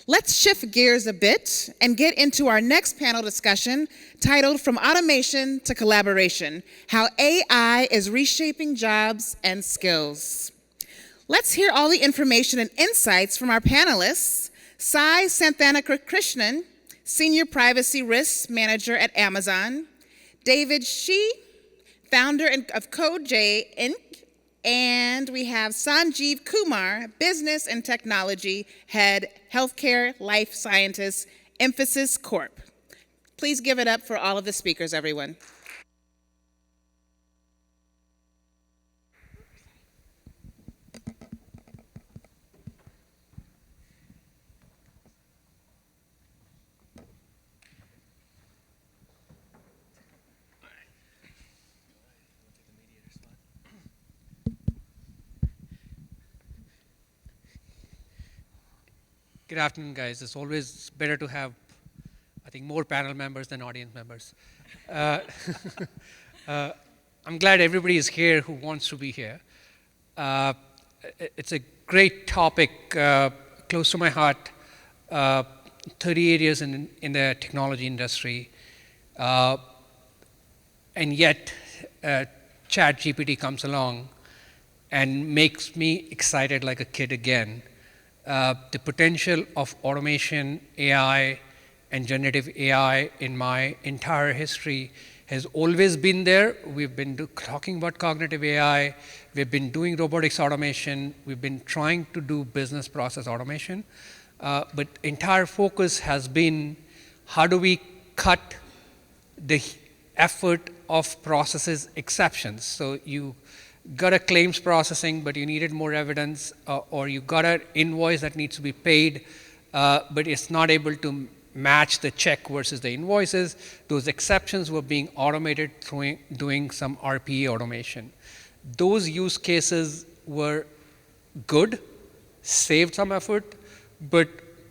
Let's shift gears a bit and get into our next panel discussion titled From Automation to Collaboration, How AI is Reshaping Jobs and Skills. Let's hear all the information and insights from our panelists. Sai Santhanarakrishnan, Senior Privacy Risk Manager at Amazon. David Shi, founder of CodeJ Inc. And we have Sanjeev Kumar, Business and Technology Head, Healthcare Life Sciences, Emphasis Corp. Please give it up for all of the speakers, everyone. Good afternoon, guys. It's always better to have, I think, more panel members than audience members. Uh, I'm glad everybody is here who wants to be here. Uh, it's a great topic, close to my heart. 38 years in the technology industry, and yet ChatGPT comes along and makes me excited like a kid again. The potential of automation, AI, and generative AI in my entire history has always been there. We've been talking about cognitive AI. We've been doing robotics automation. We've been trying to do business process automation. But entire focus has been how do we cut the effort of processes exceptions. So you got a claims processing, but you needed more evidence, or you got an invoice that needs to be paid, but it's not able to match the check versus the invoices. Those exceptions were being automated through doing some RPA automation. Those use cases were good, saved some effort, but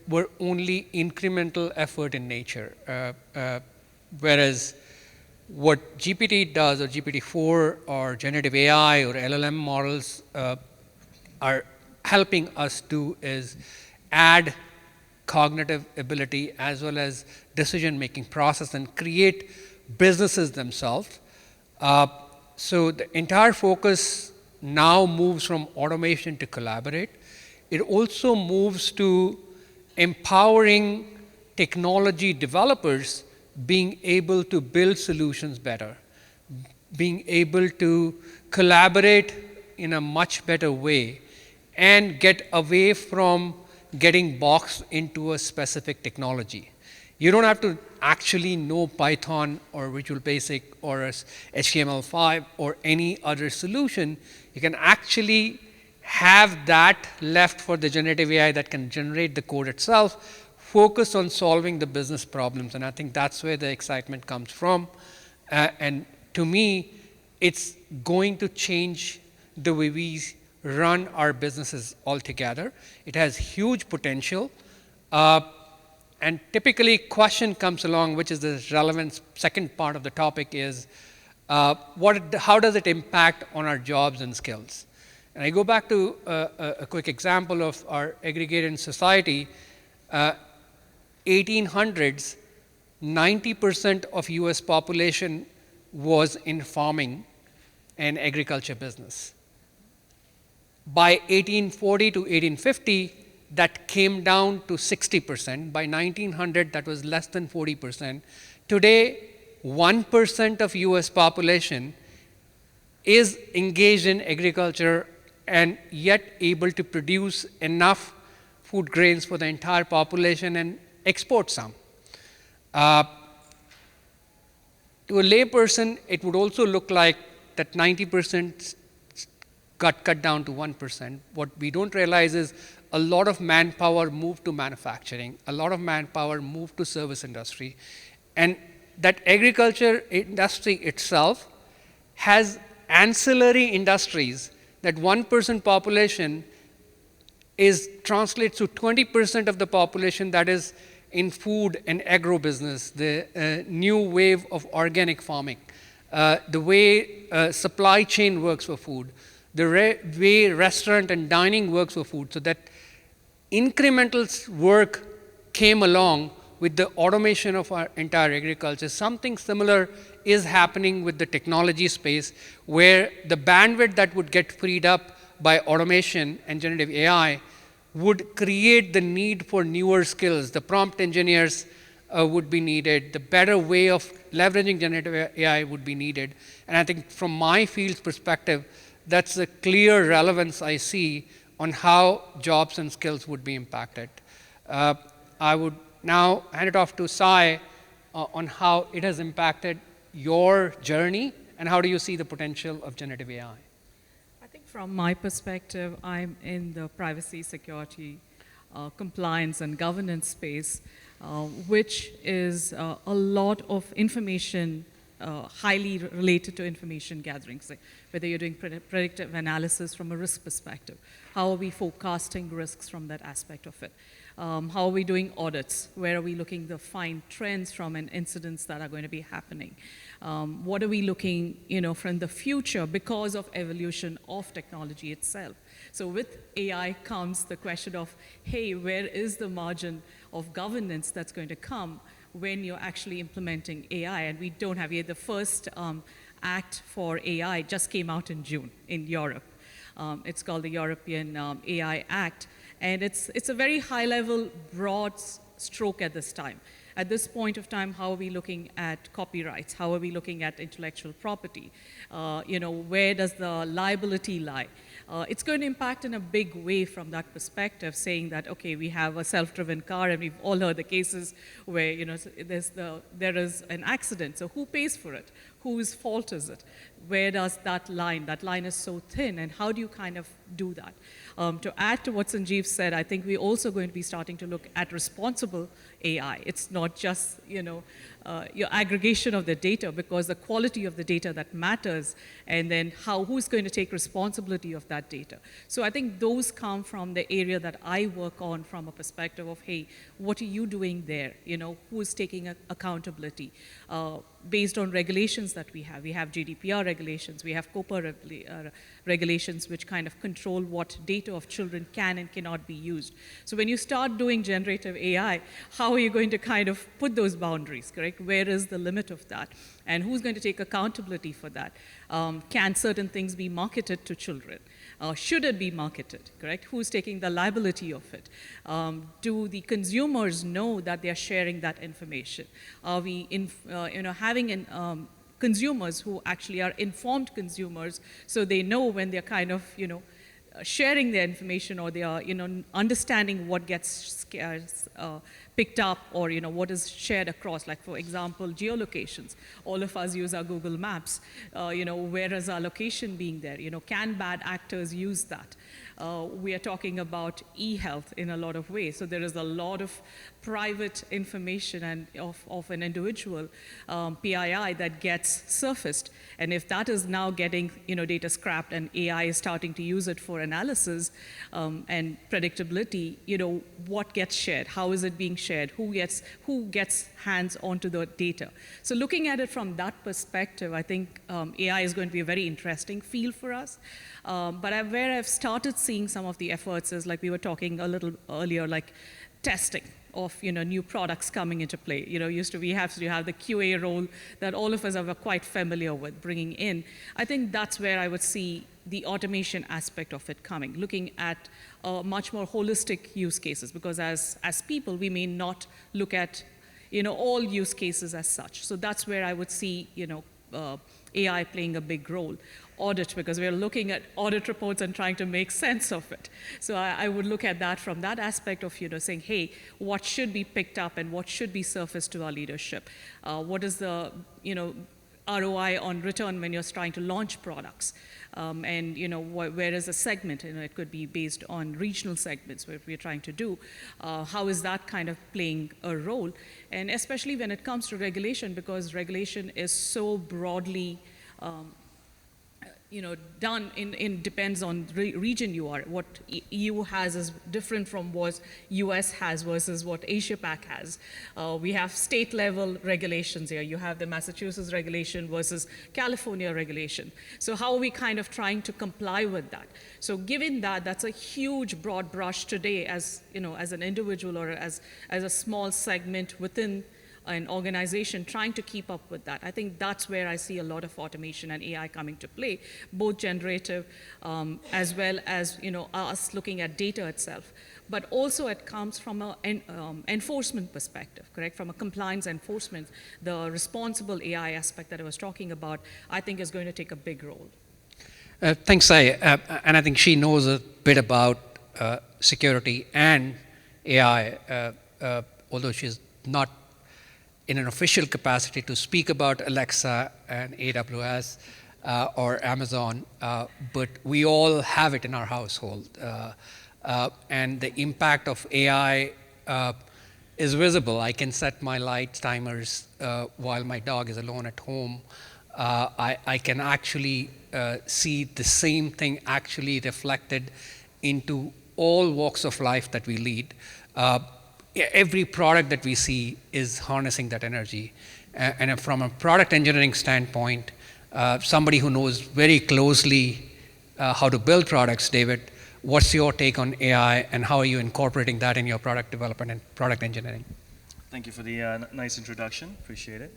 were only incremental effort in nature. Whereas what GPT does, or GPT-4, or generative AI, or LLM models are helping us do is add cognitive ability as well as decision-making process and create businesses themselves. So the entire focus now moves from automation to collaborate. It also moves to empowering technology developers being able to build solutions better, being able to collaborate in a much better way, and get away from getting boxed into a specific technology. You don't have to actually know Python or Visual Basic or HTML5 or any other solution. You can actually have that left for the generative AI that can generate the code itself, focus on solving the business problems. And I think that's where the excitement comes from. And to me, it's going to change the way we run our businesses altogether. It has huge potential. And typically, question comes along, which is the relevant second part of the topic is, how does it impact on our jobs and skills? And I go back to a quick example of our agrarian society. 1800s, 90% of US population was in farming and agriculture business. By 1840 to 1850, that came down to 60%. By 1900, that was less than 40%. Today, 1% of US population is engaged in agriculture and yet able to produce enough food grains for the entire population and export some. To a layperson, it would also look like that 90% got cut down to 1%. What we don't realize is a lot of manpower moved to manufacturing, a lot of manpower moved to service industry, and that agriculture industry itself has ancillary industries that 1% population translates to 20% of the population that is in food and agro business, the new wave of organic farming, the way supply chain works for food, the way restaurant and dining works for food, so that incremental work came along with the automation of our entire agriculture. Something similar is happening with the technology space, where the bandwidth that would get freed up by automation and generative AI would create the need for newer skills. The prompt engineers would be needed. The better way of leveraging generative AI would be needed. And I think from my field's perspective, that's a clear relevance I see on how jobs and skills would be impacted. I would now hand it off to Sai on how it has impacted your journey and how do you see the potential of generative AI? I think from my perspective, I'm in the privacy, security, compliance, and governance space, which is a lot of information highly related to information gathering, so whether you're doing predictive analysis from a risk perspective, how are we forecasting risks from that aspect of it, how are we doing audits, where are we looking to find trends from and incidents that are going to be happening, what are we looking, from the future because of evolution of technology itself. So with AI comes the question of, hey, where is the margin of governance that's going to come when you're actually implementing AI? And we don't have yet. The first act for AI just came out in June in Europe. It's called the European AI Act. And it's a very high-level, broad stroke at this time. At this point of time, how are we looking at copyrights? How are we looking at intellectual property? Where does the liability lie? It's going to impact in a big way from that perspective, saying that, okay, we have a self-driven car, and we've all heard the cases where, there is an accident. So who pays for it? Whose fault is it? Where does that line? That line is so thin, and how do you kind of do that? To add to what Sanjeev said, I think we're also going to be starting to look at responsible AI. It's not just, your aggregation of the data, because the quality of the data that matters, and then who's going to take responsibility of that data. So I think those come from the area that I work on from a perspective of, hey, what are you doing there? Who's taking accountability? Based on regulations that we have GDPR regulations, we have COPPA regulations, which kind of control what data of children can and cannot be used. So when you start doing generative AI, how are you going to kind of put those boundaries, correct? Where is the limit of that? And who's going to take accountability for that? Can certain things be marketed to children? Should it be marketed, correct? Who's taking the liability of it? Do the consumers know that they are sharing that information? Are we, having consumers who actually are informed consumers, so they know when they're kind of, sharing their information, or they are, understanding what gets picked up, or what is shared across. Like, for example, geolocations. All of us use our Google Maps. Where is our location being there? Can bad actors use that? We are talking about e-health in a lot of ways. So there is a lot of private information and of an individual, PII, that gets surfaced. And if that is now getting data scrapped, and AI is starting to use it for analysis and predictability, what gets shared? How is it being shared? Who gets hands onto the data? So looking at it from that perspective, I think AI is going to be a very interesting field for us. But where I've started seeing some of the efforts is, like we were talking a little earlier, like testing of new products coming into play. We have to have the QA role that all of us are quite familiar with bringing in. I think that's where I would see the automation aspect of it coming, looking at much more holistic use cases, because as people, we may not look at all use cases as such. So that's where I would see AI playing a big role. Audit, because we're looking at audit reports and trying to make sense of it. So I would look at that from that aspect of saying, hey, what should be picked up and what should be surfaced to our leadership? What is the ROI on return when you're trying to launch products? And where is a segment? It could be based on regional segments, what we're trying to do. How is that kind of playing a role? And especially when it comes to regulation, because regulation is so broadly done in depends on region you are. What EU has is different from what US has versus what Asia Pac has. We have state level regulations here. You have the Massachusetts regulation versus California regulation. So how are we kind of trying to comply with that? So given that, that's a huge broad brush today as, as an individual or as a small segment within an organization trying to keep up with that. I think that's where I see a lot of automation and AI coming to play, both generative as well as us looking at data itself. But also it comes from an enforcement perspective, correct? From a compliance enforcement, the responsible AI aspect that I was talking about, I think is going to take a big role. Thanks, Sai. And I think she knows a bit about security and AI, although she's not in an official capacity to speak about Alexa and AWS or Amazon, but we all have it in our household. And the impact of AI is visible. I can set my lights, timers while my dog is alone at home. I can actually see the same thing actually reflected into all walks of life that we lead. Every product that we see is harnessing that energy. And from a product engineering standpoint, somebody who knows very closely how to build products, David, what's your take on AI and how are you incorporating that in your product development and product engineering? Thank you for the nice introduction. Appreciate it.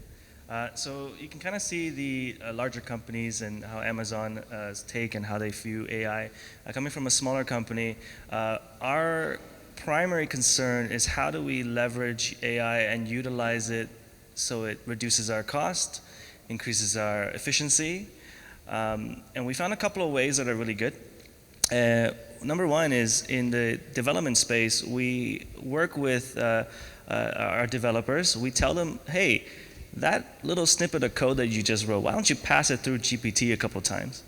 So you can kind of see the larger companies and how Amazon's take and how they view AI. Coming from a smaller company, our primary concern is how do we leverage AI and utilize it so it reduces our cost, increases our efficiency, and we found a couple of ways that are really good. Number one is in the development space, we work with our developers. We tell them, hey, that little snippet of code that you just wrote, why don't you pass it through GPT a couple times?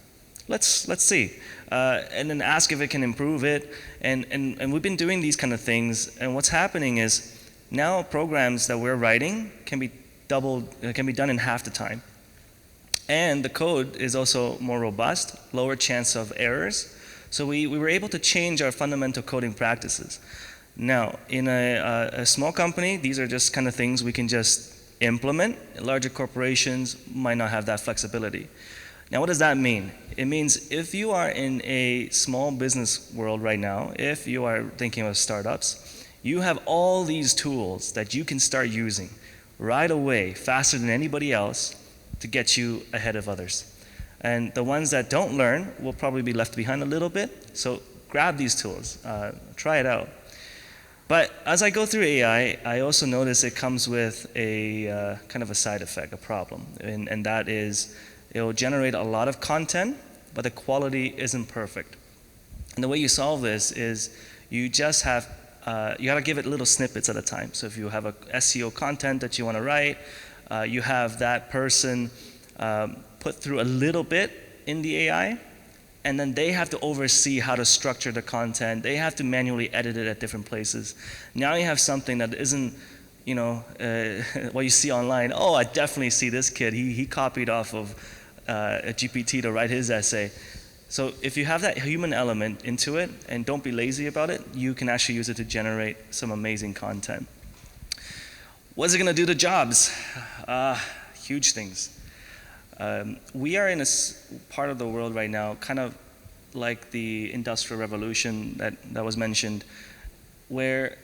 Let's see, and then ask if it can improve it. And we've been doing these kind of things. And what's happening is now programs that we're writing can be done in half the time. And the code is also more robust, lower chance of errors. So we were able to change our fundamental coding practices. Now, in a small company, these are just kind of things we can just implement. Larger corporations might not have that flexibility. Now, what does that mean? It means if you are in a small business world right now, if you are thinking of startups, you have all these tools that you can start using right away, faster than anybody else, to get you ahead of others. And the ones that don't learn will probably be left behind a little bit. So grab these tools, try it out. But as I go through AI, I also notice it comes with a kind of a side effect, a problem. And that is, it will generate a lot of content, but the quality isn't perfect. And the way you solve this is you just have, you gotta give it little snippets at a time. So if you have a SEO content that you wanna write, you have that person put through a little bit in the AI, and then they have to oversee how to structure the content. They have to manually edit it at different places. Now you have something that isn't, what you see online. Oh, I definitely see this kid. He copied off of a GPT to write his essay. So if you have that human element into it, and don't be lazy about it, you can actually use it to generate some amazing content. What's it gonna do to jobs? Huge things. We are in a part of the world right now, kind of like the Industrial Revolution that was mentioned, where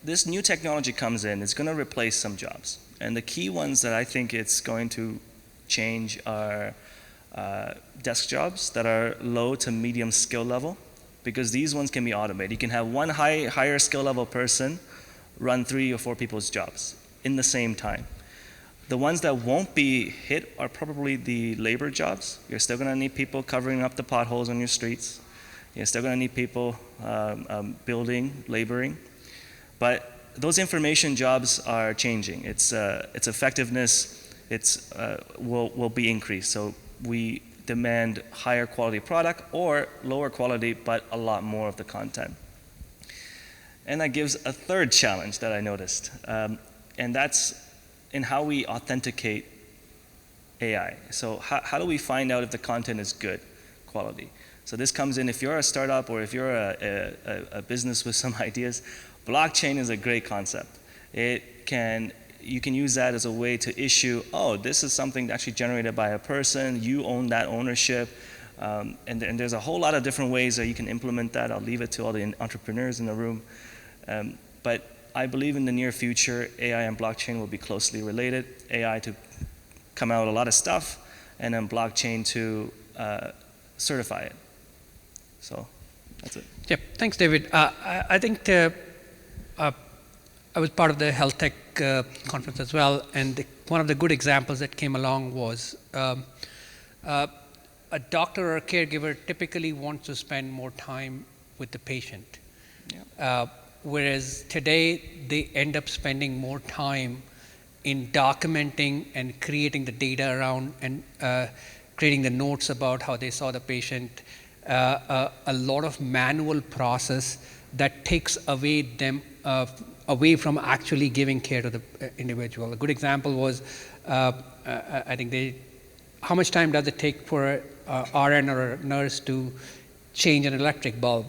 this new technology comes in. It's going to replace some jobs. And the key ones that I think it's going to change are desk jobs that are low to medium skill level, because these ones can be automated. You can have one higher skill level person run 3 or 4 people's jobs in the same time. The ones that won't be hit are probably the labor jobs. You're still going to need people covering up the potholes on your streets. You're still going to need people building, laboring. But those information jobs are changing. Its effectiveness will be increased. So we demand higher quality product or lower quality, but a lot more of the content. And that gives a third challenge that I noticed, and that's in how we authenticate AI. So how do we find out if the content is good? quality. So this comes in if you're a startup or if you're a business with some ideas, blockchain is a great concept. You can use that as a way to issue, oh, this is something actually generated by a person, you own that ownership, and there's a whole lot of different ways that you can implement that. I'll leave it to all the entrepreneurs in the room. But I believe in the near future, AI and blockchain will be closely related. AI to come out with a lot of stuff, and then blockchain to certify it. So that's it. Yep, thanks, David. I think I was part of the health tech conference as well, and one of the good examples that came along was a doctor or a caregiver typically wants to spend more time with the patient. Yeah. Whereas today, they end up spending more time in documenting and creating the data around and creating the notes about how they saw the patient, a lot of manual process that takes away them away from actually giving care to the individual. A good example was, I think how much time does it take for a RN or a nurse to change an electric bulb?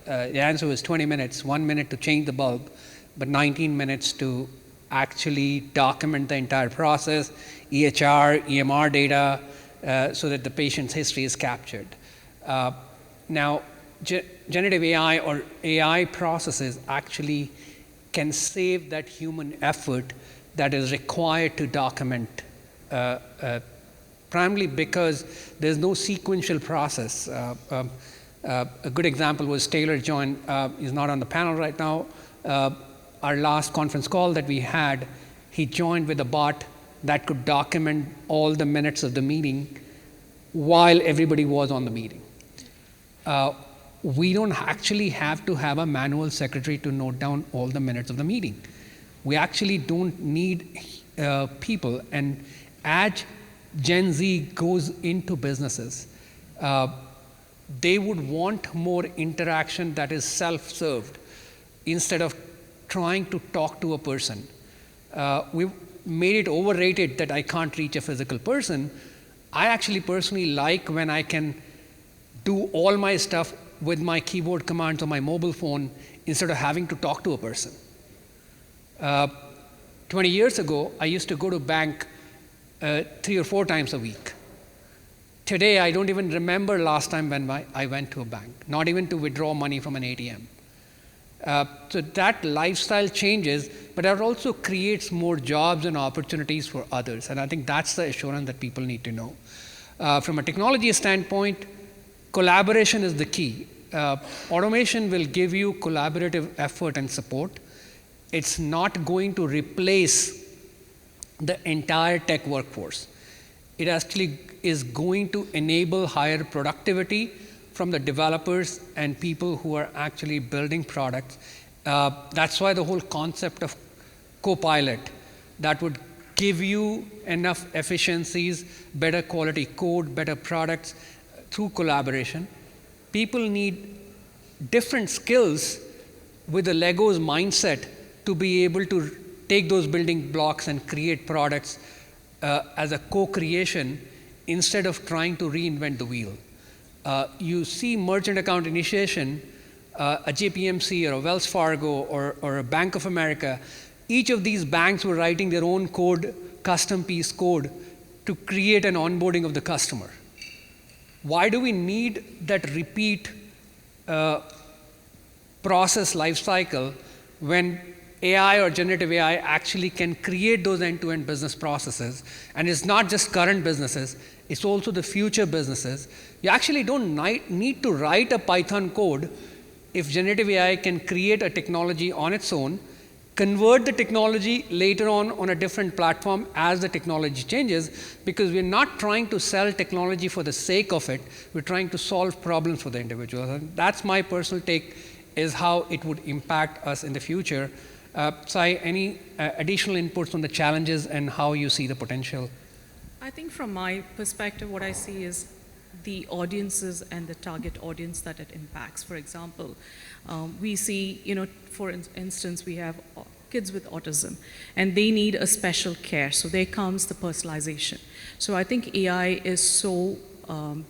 The answer was 20 minutes, 1 minute to change the bulb, but 19 minutes to actually document the entire process, EHR, EMR data, so that the patient's history is captured. Now, generative AI or AI processes actually can save that human effort that is required to document, primarily because there's no sequential process. A good example was Taylor joined, he's not on the panel right now. Our last conference call that we had, he joined with a bot that could document all the minutes of the meeting while everybody was on the meeting. We don't actually have to have a manual secretary to note down all the minutes of the meeting. We actually don't need people. And as Gen Z goes into businesses, they would want more interaction that is self-served instead of trying to talk to a person. We've made it overrated that I can't reach a physical person. I actually personally like when I can do all my stuff with my keyboard commands on my mobile phone instead of having to talk to a person. 20 years ago, I used to go to bank 3 or 4 times a week. Today, I don't even remember last time when I went to a bank, not even to withdraw money from an ATM. So that lifestyle changes, but that also creates more jobs and opportunities for others. And I think that's the assurance that people need to know. From a technology standpoint, collaboration is the key. Automation will give you collaborative effort and support. It's not going to replace the entire tech workforce. It actually is going to enable higher productivity from the developers and people who are actually building products. That's why the whole concept of Copilot, that would give you enough efficiencies, better quality code, better products through collaboration. People need different skills with the Legos mindset to be able to take those building blocks and create products as a co-creation instead of trying to reinvent the wheel. You see merchant account initiation, a JPMC or a Wells Fargo or a Bank of America, each of these banks were writing their own code, custom piece code, to create an onboarding of the customer. Why do we need that repeat process life cycle when AI or generative AI actually can create those end-to-end business processes? And it's not just current businesses, it's also the future businesses. You actually don't need to write a Python code if generative AI can create a technology on its own, convert the technology later on a different platform as the technology changes, because we're not trying to sell technology for the sake of it, we're trying to solve problems for the individuals. And that's my personal take, is how it would impact us in the future. Sai, any additional inputs on the challenges and how you see the potential? I think from my perspective, what I see is the audiences and the target audience that it impacts. For example, we see, for instance, we have kids with autism, and they need a special care. So there comes the personalization. So I think AI is so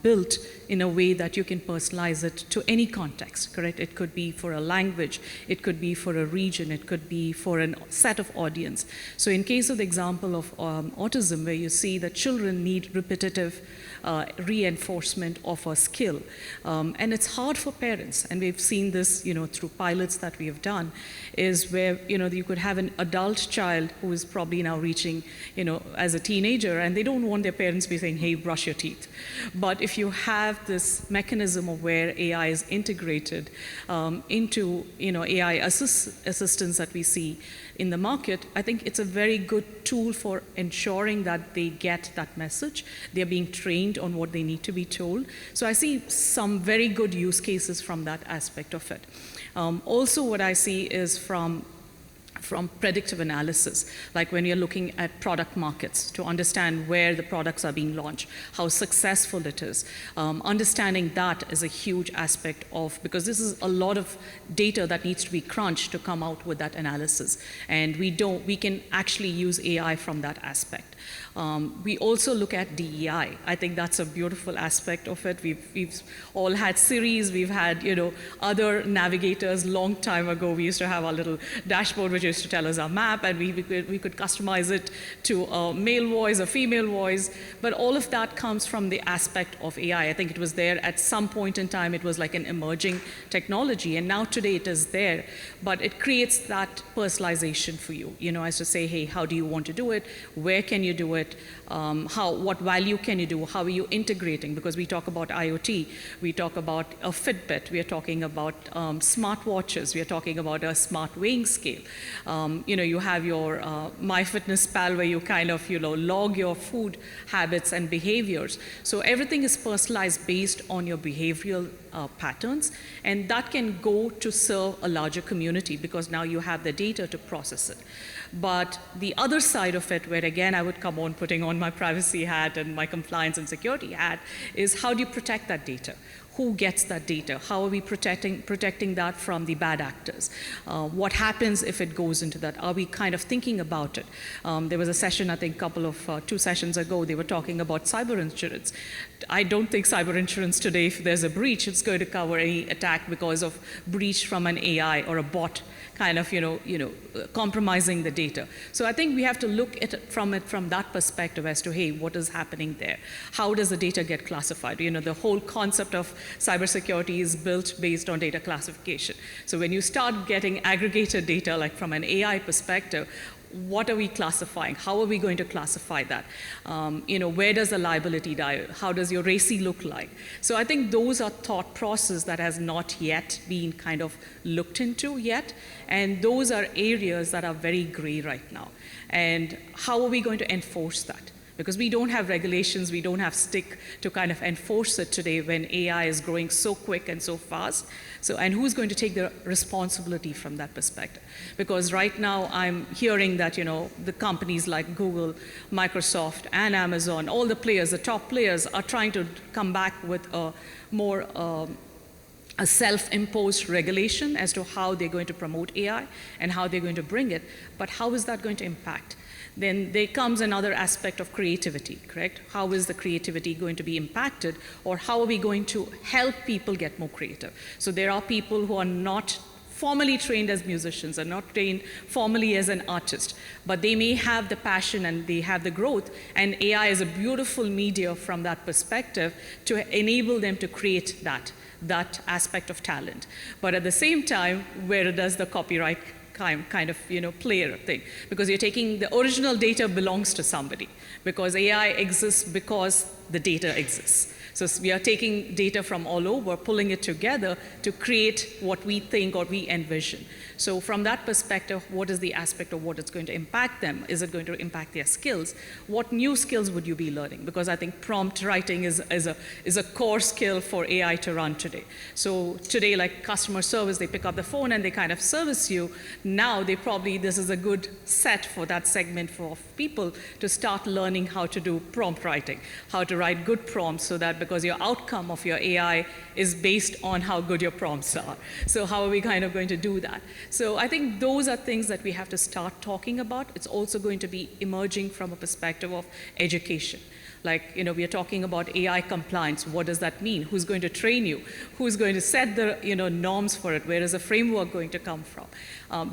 built in a way that you can personalize it to any context, correct? It could be for a language, it could be for a region, it could be for a set of audience. So in case of the example of autism, where you see that children need repetitive reinforcement of a skill. And it's hard for parents, and we've seen this, through pilots that we have done, is where, you could have an adult child who is probably now reaching, as a teenager, and they don't want their parents to be saying, hey, brush your teeth. But if you have this mechanism of where AI is integrated into, AI assistants that we see in the market, I think it's a very good tool for ensuring that they get that message. They're being trained on what they need to be told. So I see some very good use cases from that aspect of it. Also, what I see is from predictive analysis, like when you're looking at product markets to understand where the products are being launched, how successful it is. Understanding that is a huge aspect of, because this is a lot of data that needs to be crunched to come out with that analysis. And we can actually use AI from that aspect. We also look at DEI. I think that's a beautiful aspect of it. We've all had Siris, we've had other navigators. Long time ago, we used to have our little dashboard which used to tell us our map, and we could customize it to a male voice, a female voice. But all of that comes from the aspect of AI. I think it was there at some point in time. It was like an emerging technology, and now today it is there. But it creates that personalization for you. As to say, hey, how do you want to do it? Where can you do it? What value can you do? How are you integrating? Because we talk about IoT, we talk about a Fitbit, we are talking about smartwatches, we are talking about a smart weighing scale. You have your MyFitnessPal, where you kind of log your food habits and behaviors. So everything is personalized based on your behavioral patterns, and that can go to serve a larger community because now you have the data to process it. But the other side of it, where again I would come on putting on my privacy hat and my compliance and security hat, is how do you protect that data? Who gets that data? How are we protecting that from the bad actors? What happens if it goes into that? Are we kind of thinking about it? There was a session, I think, 2 sessions ago, they were talking about cyber insurance. I don't think cyber insurance today, if there's a breach, it's going to cover any attack because of breach from an AI or a bot kind of, compromising the data. So I think we have to look at it from that perspective as to, hey, what is happening there? How does the data get classified? The whole concept of cybersecurity is built based on data classification. So when you start getting aggregated data, like from an AI perspective, what are we classifying? How are we going to classify that? Where does the liability die? How does your RACI look like? So I think those are thought process that has not yet been kind of looked into yet. And those are areas that are very gray right now. And how are we going to enforce that? Because we don't have regulations, we don't have stick to kind of enforce it today when AI is growing so quick and so fast. And who's going to take the responsibility from that perspective? Because right now I'm hearing that, the companies like Google, Microsoft, and Amazon, all the players, the top players, are trying to come back with a more a self-imposed regulation as to how they're going to promote AI and how they're going to bring it. But how is that going to impact? Then there comes another aspect of creativity, correct? How is the creativity going to be impacted, or how are we going to help people get more creative? So there are people who are not formally trained as musicians, are not trained formally as an artist, but they may have the passion and they have the growth, and AI is a beautiful media from that perspective to enable them to create that aspect of talent. But at the same time, where does the copyright kind of player thing, because you're taking the original data belongs to somebody, because AI exists because the data exists. So we are taking data from all over, pulling it together to create what we think or we envision. So from that perspective, what is the aspect of what it's going to impact them? Is it going to impact their skills? What new skills would you be learning? Because I think prompt writing is a core skill for AI to run today. So today, like customer service, they pick up the phone and they kind of service you. Now this is a good set for that segment for people to start learning how to do prompt writing, how to write good prompts, so that because your outcome of your AI is based on how good your prompts are. So how are we kind of going to do that? So I think those are things that we have to start talking about. It's also going to be emerging from a perspective of education. Like, we are talking about AI compliance. What does that mean? Who's going to train you? Who's going to set the, norms for it? Where is the framework going to come from?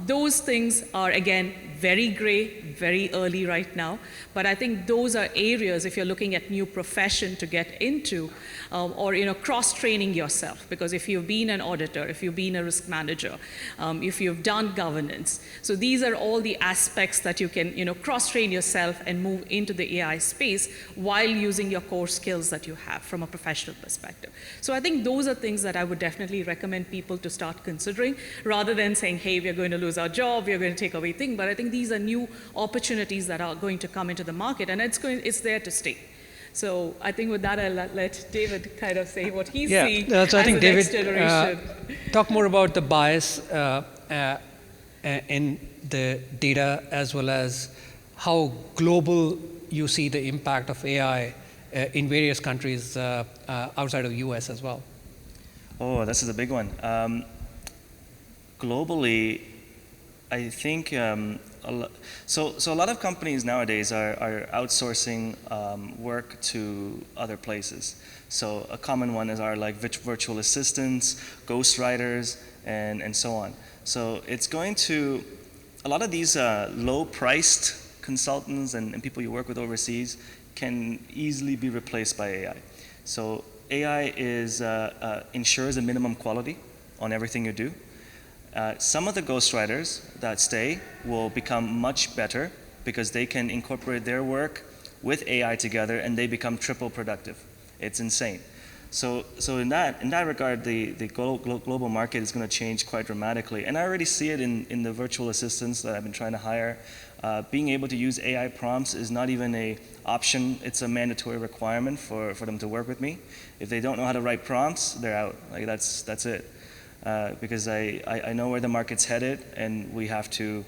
Those things are, again, very gray, very early right now. But I think those are areas, if you're looking at new profession to get into, or, cross-training yourself. Because if you've been an auditor, if you've been a risk manager, if you've done governance, so these are all the aspects that you can, cross-train yourself and move into the AI space while using your core skills that you have from a professional perspective. So I think those are things that I would definitely recommend people to start considering, rather than saying, hey, we're going to lose our job, we're going to take away things. But I think these are new opportunities that are going to come into the market, and it's there to stay. So I think with that, I'll let David kind of say what he's seeing so as I think the David, next generation. talk more about the bias in the data, as well as how global you see the impact of AI in various countries outside of the US as well. Oh, this is a big one. Globally, I think so a lot of companies nowadays are outsourcing work to other places. So a common one are like virtual assistants, ghostwriters, and so on. So it's going to, a lot of these low-priced consultants and people you work with overseas can easily be replaced by AI. So AI ensures a minimum quality on everything you do. Some of the ghostwriters that stay will become much better because they can incorporate their work with AI together, and they become triple productive. It's insane. So in that regard, the global market is going to change quite dramatically. And I already see it in the virtual assistants that I've been trying to hire. Being able to use AI prompts is not even an option, it's a mandatory requirement for them to work with me. If they don't know how to write prompts, they're out. Like that's it. Because I know where the market's headed, and we have to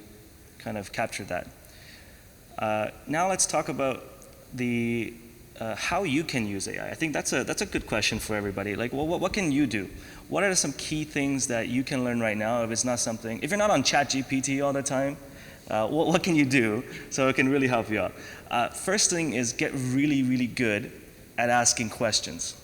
kind of capture that. Now let's talk about how you can use AI. I think that's a good question for everybody. Like, well, what can you do? What are some key things that you can learn right now if you're not on ChatGPT all the time? What can you do so it can really help you out? First thing is get really, really good at asking questions.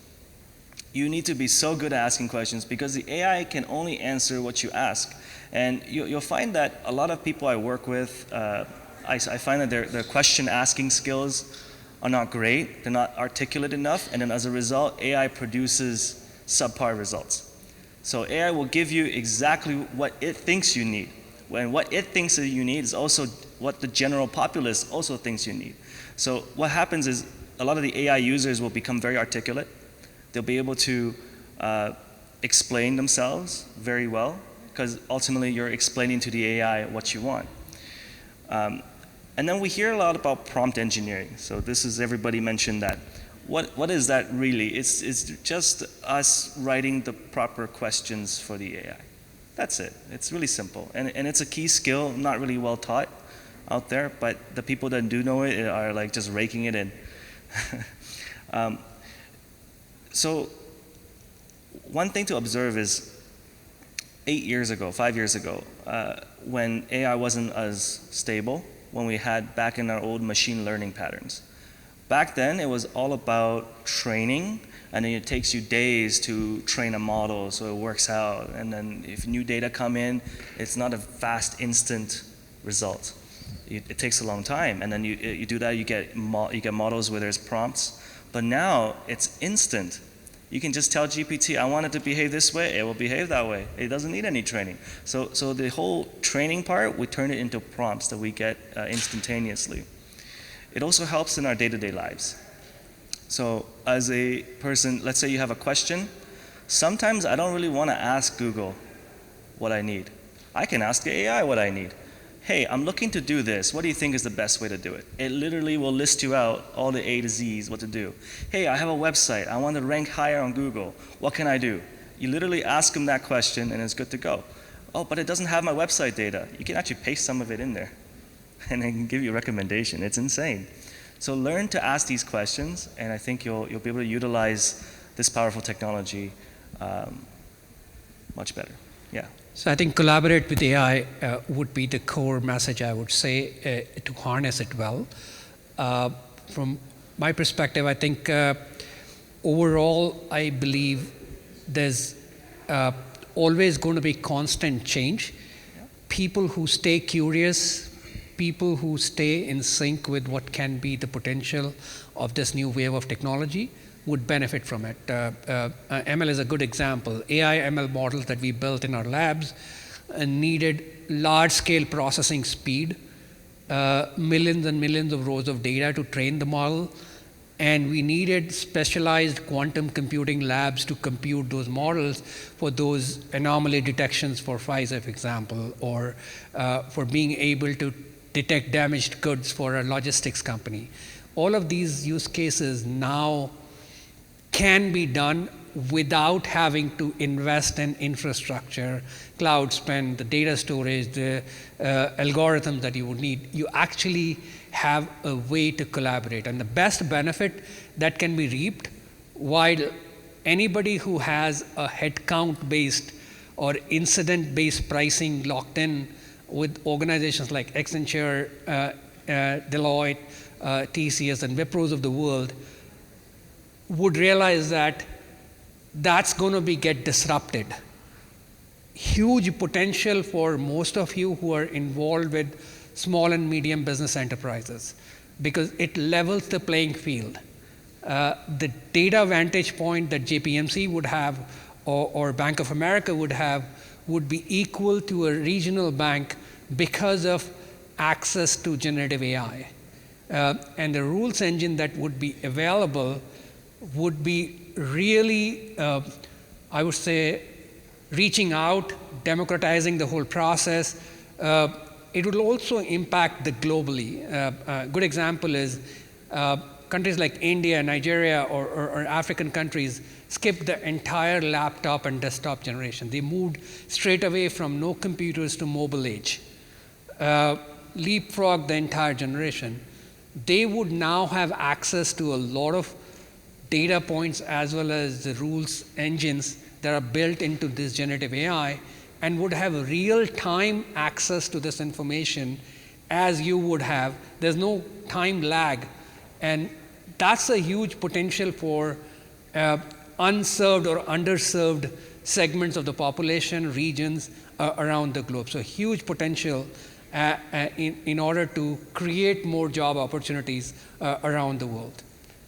You need to be so good at asking questions, because the AI can only answer what you ask. And you'll find that a lot of people I work with, I find that their question asking skills are not great, they're not articulate enough, and then as a result, AI produces subpar results. So AI will give you exactly what it thinks you need. When what it thinks that you need is also what the general populace also thinks you need. So what happens is a lot of the AI users will become very articulate. They'll be able to explain themselves very well, because ultimately you're explaining to the AI what you want. And then we hear a lot about prompt engineering. So this is, everybody mentioned that. What is that really? It's just us writing the proper questions for the AI. That's it. It's really simple. And it's a key skill, not really well taught out there, but the people that do know it are like just raking it in. So one thing to observe is 5 years ago, when AI wasn't as stable, when we had back in our old machine learning patterns. Back then, it was all about training, and then it takes you days to train a model so it works out. And then if new data come in, it's not a fast, instant result. It takes a long time, and then you do that, you get models where there's prompts. But now, it's instant. You can just tell GPT, I want it to behave this way, it will behave that way. It doesn't need any training. So the whole training part, we turn it into prompts that we get instantaneously. It also helps in our day-to-day lives. So as a person, let's say you have a question, sometimes I don't really want to ask Google what I need. I can ask the AI what I need. Hey, I'm looking to do this. What do you think is the best way to do it? It literally will list you out all the A to Z's what to do. Hey, I have a website. I want to rank higher on Google. What can I do? You literally ask them that question, and it's good to go. Oh, but it doesn't have my website data. You can actually paste some of it in there, and it can give you a recommendation. It's insane. So learn to ask these questions, and I think you'll be able to utilize this powerful technology much better. Yeah. So I think collaborate with AI would be the core message, I would say, to harness it well. From my perspective, I think overall, I believe there's always going to be constant change. People who stay curious, people who stay in sync with what can be the potential of this new wave of technology would benefit from it. ML is a good example. AI ML models that we built in our labs needed large-scale processing speed, millions and millions of rows of data to train the model, and we needed specialized quantum computing labs to compute those models for those anomaly detections for Pfizer, for example, or for being able to detect damaged goods for a logistics company. All of these use cases now can be done without having to invest in infrastructure, cloud spend, the data storage, the algorithms that you would need. You actually have a way to collaborate. And the best benefit that can be reaped, while anybody who has a headcount-based or incident-based pricing locked in with organizations like Accenture, Deloitte, TCS, and Wipros of the world, would realize that that's going to get disrupted. Huge potential for most of you who are involved with small and medium business enterprises, because it levels the playing field. The data vantage point that JPMC would have or Bank of America would have would be equal to a regional bank because of access to generative AI. And the rules engine that would be available would be really, I would say, reaching out, democratizing the whole process. It will also impact the globally. A good example is countries like India, Nigeria, or African countries skipped the entire laptop and desktop generation. They moved straight away from no computers to mobile age, leapfrogged the entire generation. They would now have access to a lot of data points as well as the rules engines that are built into this generative AI, and would have real-time access to this information as you would have. There's no time lag, and that's a huge potential for unserved or underserved segments of the population, regions around the globe. So huge potential in order to create more job opportunities around the world.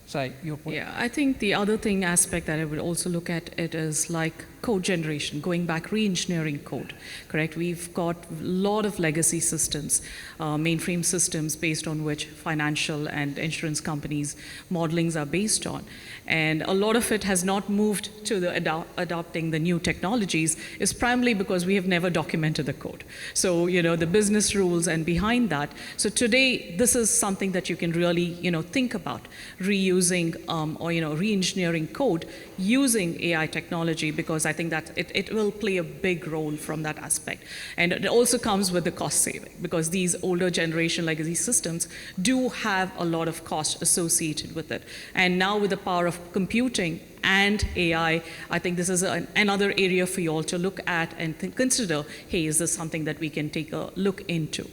Sorry, your point? Yeah, I think the other aspect that I would also look at it is like code generation, going back, re-engineering code, correct? We've got a lot of legacy systems, mainframe systems based on which financial and insurance companies' modelings are based on. And a lot of it has not moved to the adopting the new technologies is primarily because we have never documented the code. So, the business rules and behind that. So today, this is something that you can really, think about, reusing or, re-engineering code using AI technology, because I think that it will play a big role from that aspect. And it also comes with the cost saving, because these older generation legacy systems do have a lot of cost associated with it. And now with the power of computing and AI, I think this is another area for you all to look at and consider, hey, is this something that we can take a look into?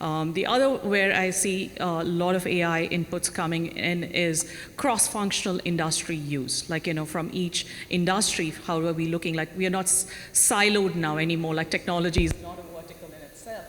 The other where I see a lot of AI inputs coming in is cross-functional industry use. Like, from each industry, how are we looking? Like, we are not siloed now anymore. Like, technology is not a vertical in itself.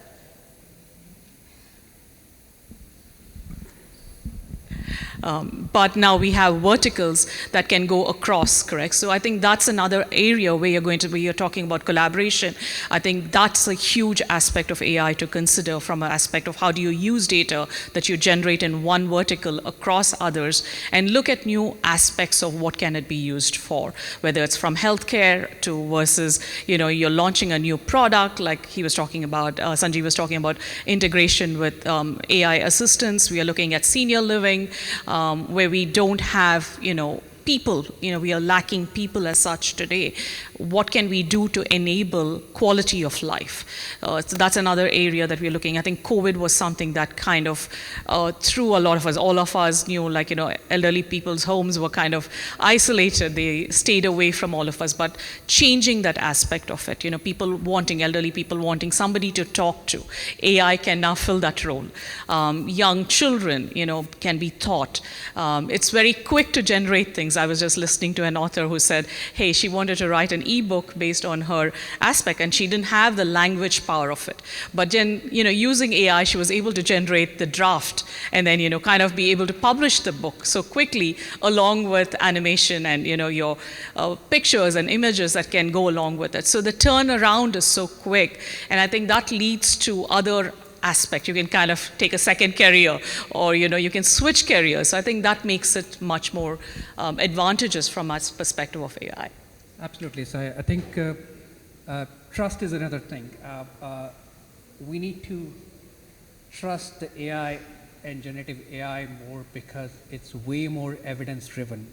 But now we have verticals that can go across, correct? So I think that's another area where you're talking about collaboration. I think that's a huge aspect of AI to consider, from an aspect of how do you use data that you generate in one vertical across others, and look at new aspects of what can it be used for, whether it's from healthcare to versus, you're launching a new product, like he was talking about, Sanjeev was talking about integration with AI assistants. We are looking at senior living, where we don't have, people, we are lacking people as such today. What can we do to enable quality of life? So that's another area that we're looking. I think COVID was something that kind of threw a lot of us. All of us knew, elderly people's homes were kind of isolated. They stayed away from all of us. But changing that aspect of it, elderly people wanting somebody to talk to. AI can now fill that role. Young children, can be taught. It's very quick to generate things. I was just listening to an author who said, hey, she wanted to write an ebook based on her aspect, and she didn't have the language power of it. But then, using AI, she was able to generate the draft and then, kind of be able to publish the book so quickly, along with animation and, your pictures and images that can go along with it. So the turnaround is so quick, and I think that leads to other aspect. You can kind of take a second career, or you can switch careers. So I think that makes it much more advantageous from our perspective of AI. Absolutely. So I think trust is another thing. We need to trust the AI and generative AI more because it's way more evidence driven.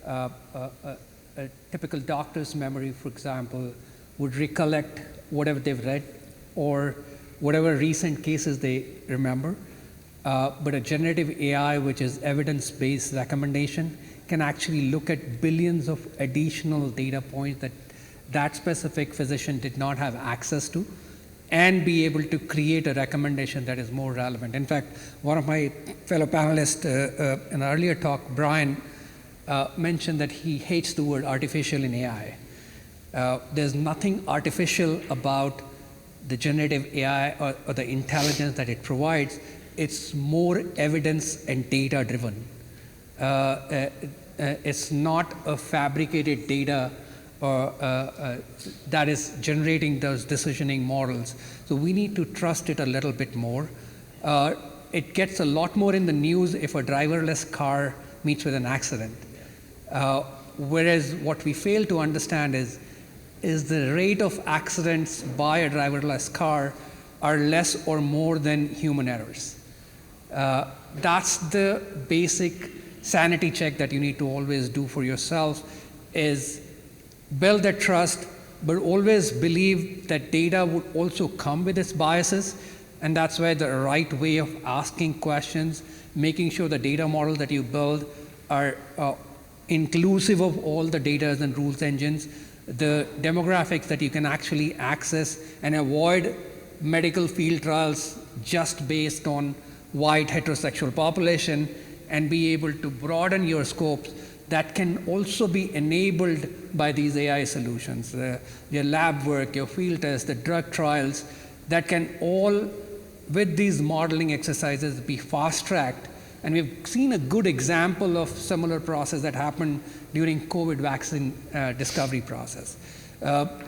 A typical doctor's memory, for example, would recollect whatever they've read or whatever recent cases they remember. But a generative AI, which is evidence-based recommendation, can actually look at billions of additional data points that that specific physician did not have access to, and be able to create a recommendation that is more relevant. In fact, one of my fellow panelists in an earlier talk, Brian, mentioned that he hates the word artificial in AI. There's nothing artificial about the generative AI or the intelligence that it provides. It's more evidence and data driven. It's not a fabricated data that is generating those decisioning models. So we need to trust it a little bit more. It gets a lot more in the news if a driverless car meets with an accident. Whereas what we fail to understand is the rate of accidents by a driverless car are less or more than human errors. That's the basic sanity check that you need to always do for yourself, is build that trust, but always believe that data would also come with its biases, and that's where the right way of asking questions, making sure the data models that you build are inclusive of all the data and rules engines, the demographics that you can actually access, and avoid medical field trials just based on white heterosexual population, and be able to broaden your scopes that can also be enabled by these AI solutions. Your lab work, your field tests, the drug trials, that can all, with these modeling exercises, be fast-tracked. And we've seen a good example of similar process that happened during COVID vaccine discovery process.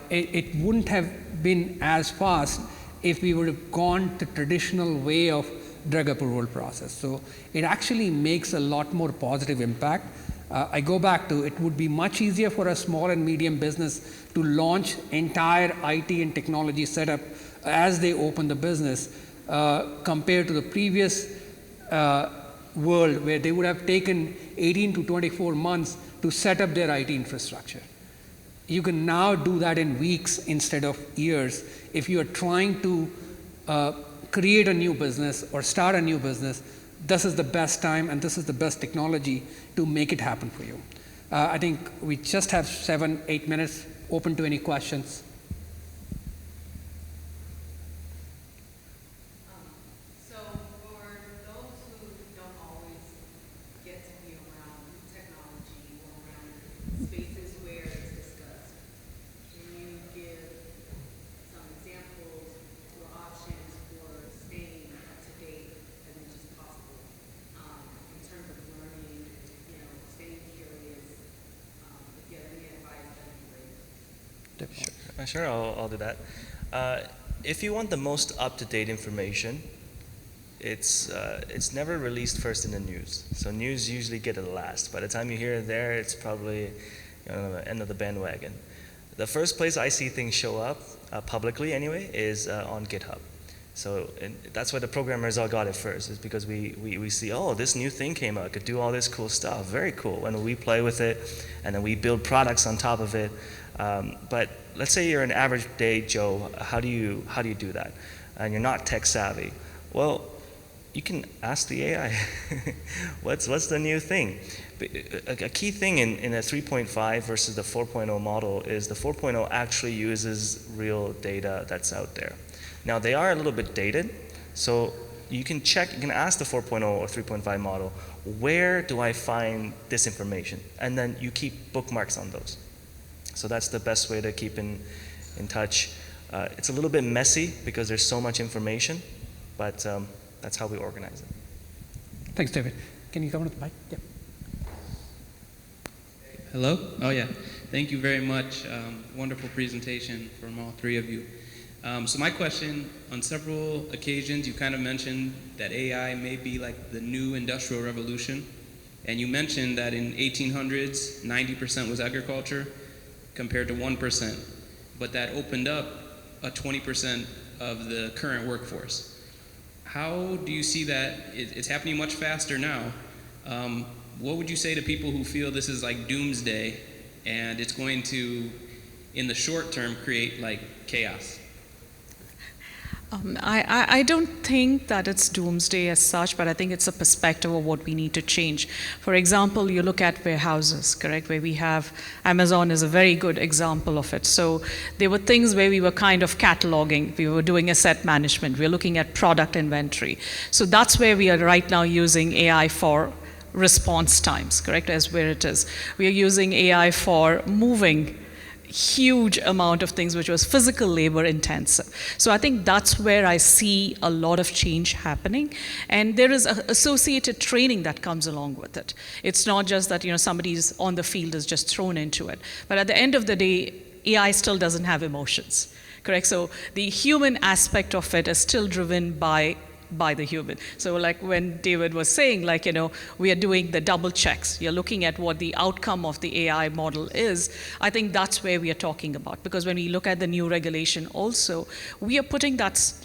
It wouldn't have been as fast if we would have gone the traditional way of drug approval process. So it actually makes a lot more positive impact. I go back to, it would be much easier for a small and medium business to launch entire IT and technology setup as they open the business compared to the previous world where they would have taken 18 to 24 months to set up their IT infrastructure. You can now do that in weeks instead of years. If you are trying to create a new business or start a new business, this is the best time and this is the best technology to make it happen for you. I think we just have 7-8 minutes open to any questions. So for those who don't always get to be around technology or around spaces where it's discussed, can you give some examples or options for staying up to date as much as possible in terms of learning, staying curious, if you have any advice that you would? Sure, I'll do that. If you want the most up-to-date information, it's never released first in the news. So news usually get it last. By the time you hear it there, it's probably the end of the bandwagon. The first place I see things show up, publicly anyway, is on GitHub. So and that's why the programmers all got it first, is because we see, oh, this new thing came out, it could do all this cool stuff, very cool. And we play with it, and then we build products on top of it. But let's say you're an average day Joe, how do you do that? And you're not tech savvy. Well, you can ask the AI, what's the new thing? A key thing in a 3.5 versus the 4.0 model is the 4.0 actually uses real data that's out there. Now they are a little bit dated, so you can ask the 4.0 or 3.5 model, where do I find this information? And then you keep bookmarks on those. So that's the best way to keep in touch. It's a little bit messy because there's so much information, but that's how we organize it. Thanks, David. Can you come to the mic? Yeah. Hello? Oh, yeah. Thank you very much. Wonderful presentation from all three of you. So my question, on several occasions, you kind of mentioned that AI may be like the new industrial revolution. And you mentioned that in 1800s, 90% was agriculture compared to 1%. But that opened up a 20% of the current workforce. How do you see that? It's happening much faster now. What would you say to people who feel this is like doomsday and it's going to, in the short term, create like chaos? I don't think that it's doomsday as such, but I think it's a perspective of what we need to change. For example, you look at warehouses, correct, where we have, Amazon is a very good example of it. So there were things where we were kind of cataloging, we were doing asset management, we were looking at product inventory. So that's where we are right now using AI for response times, correct, as where it is. We are using AI for moving huge amount of things which was physical labor intensive. So I think that's where I see a lot of change happening, and there is associated training that comes along with it. It's not just that somebody's on the field is just thrown into it, but at the end of the day, AI still doesn't have emotions, correct? So the human aspect of it is still driven by the human. So like when David was saying, we are doing the double checks. You're looking at what the outcome of the AI model is. I think that's where we are talking about. Because when we look at the new regulation also, we are putting that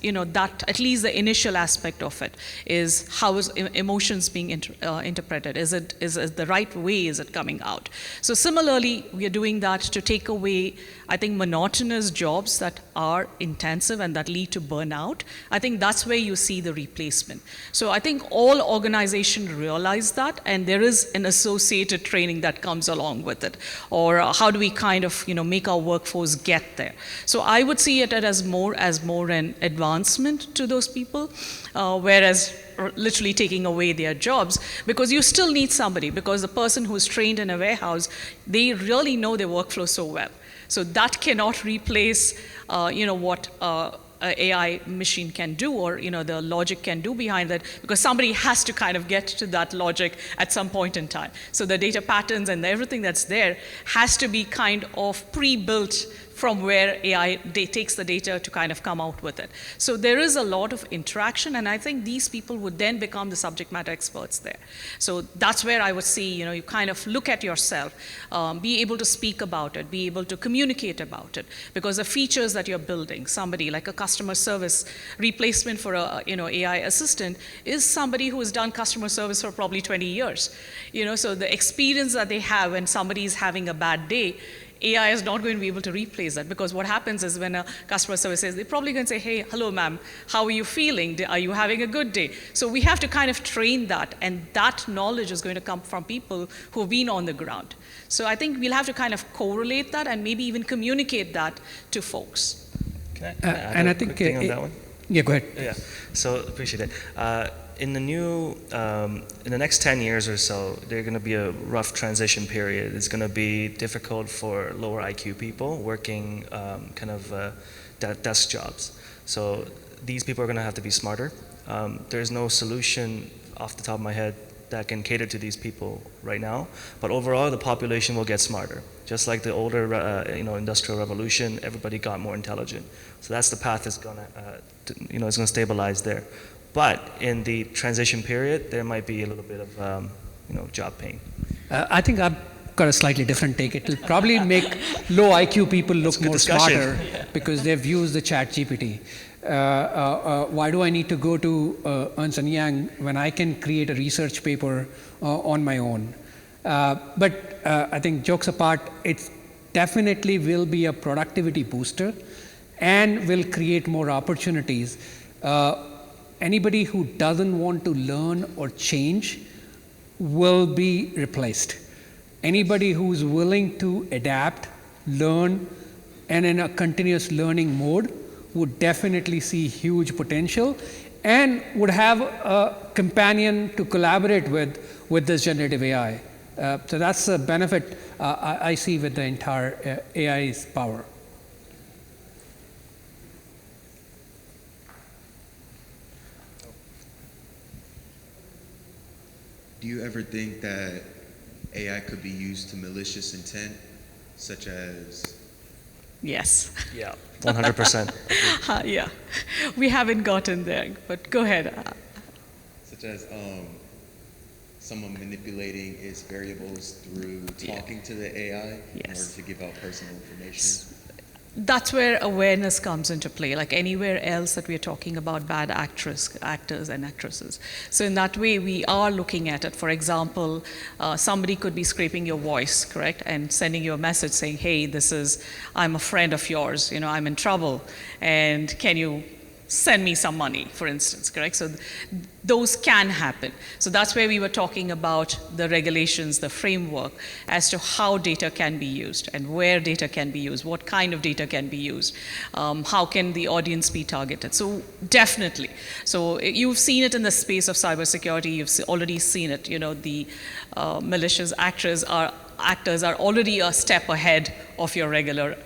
at least the initial aspect of it is how is emotions being interpreted? Is it the right way? Is it coming out? So similarly, we are doing that to take away, I think, monotonous jobs that are intensive and that lead to burnout. I think that's where you see the replacement. So I think all organizations realize that, and there is an associated training that comes along with it. Or how do we kind of make our workforce get there? So I would see it as more an advancement to those people, whereas literally taking away their jobs, because you still need somebody, because the person who's trained in a warehouse, they really know their workflow so well. So that cannot replace what AI machine can do, or the logic can do behind that, because somebody has to kind of get to that logic at some point in time. So the data patterns and everything that's there has to be kind of pre-built from where AI takes the data to kind of come out with it. So there is a lot of interaction, and I think these people would then become the subject matter experts there. So that's where I would see, you kind of look at yourself, be able to speak about it, be able to communicate about it, because the features that you're building, somebody like a customer service replacement for a AI assistant is somebody who has done customer service for probably 20 years. So the experience that they have when somebody is having a bad day, AI is not going to be able to replace that, because what happens is when a customer service says, they're probably going to say, hey, hello, ma'am, how are you feeling? Are you having a good day? So we have to kind of train that, and that knowledge is going to come from people who have been on the ground. So I think we'll have to kind of correlate that and maybe even communicate that to folks. Can I add a quick thing on that one? Yeah, go ahead. Yeah, so appreciate it. In the next 10 years or so, there's going to be a rough transition period. It's going to be difficult for lower IQ people working desk jobs. So these people are going to have to be smarter. There's no solution off the top of my head that can cater to these people right now. But overall, the population will get smarter. Just like the older, industrial revolution, everybody got more intelligent. So that's the path that's going to, it's going to stabilize there. But in the transition period, there might be a little bit of, job pain. I think I've got a slightly different take. It will probably make low IQ people look more smarter because they've used the ChatGPT. Why do I need to go to Ernst & Young when I can create a research paper on my own? But I think jokes apart, it definitely will be a productivity booster and will create more opportunities. Anybody who doesn't want to learn or change will be replaced. Anybody who's willing to adapt, learn, and in a continuous learning mode would definitely see huge potential and would have a companion to collaborate with this generative AI. So that's the benefit I see with the entire AI's power. Do you ever think that AI could be used to malicious intent, such as? Yes. Yeah, 100%. Yeah. We haven't gotten there, but go ahead. Such as someone manipulating its variables through talking to the AI in order to give out personal information? That's where awareness comes into play, like anywhere else that we're talking about bad actors and actresses. So in that way, we are looking at it. For example, somebody could be scraping your voice, correct, and sending you a message saying, hey, I'm a friend of yours, I'm in trouble, and can you send me some money, for instance, correct? So those can happen. So that's where we were talking about the regulations, the framework, as to how data can be used and where data can be used, what kind of data can be used, how can the audience be targeted. So definitely. So you've seen it in the space of cybersecurity, you've already seen it, the malicious actors are already a step ahead of your regular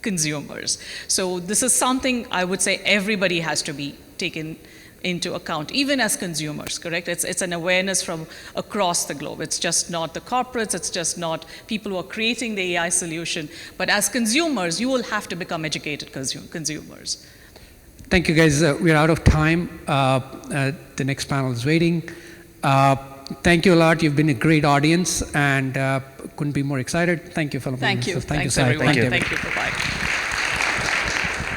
consumers. So this is something I would say everybody has to be taken into account, even as consumers, correct? It's an awareness from across the globe. It's just not the corporates, it's just not people who are creating the AI solution, but as consumers, you will have to become educated consumers. Thank you, guys. We're out of time. The next panel is waiting. Thank you a lot. You've been a great audience, and couldn't be more excited. Thank you, Philip. Thank you. Thank you, Thanks, everyone. Thank you. Thank you. Bye-bye.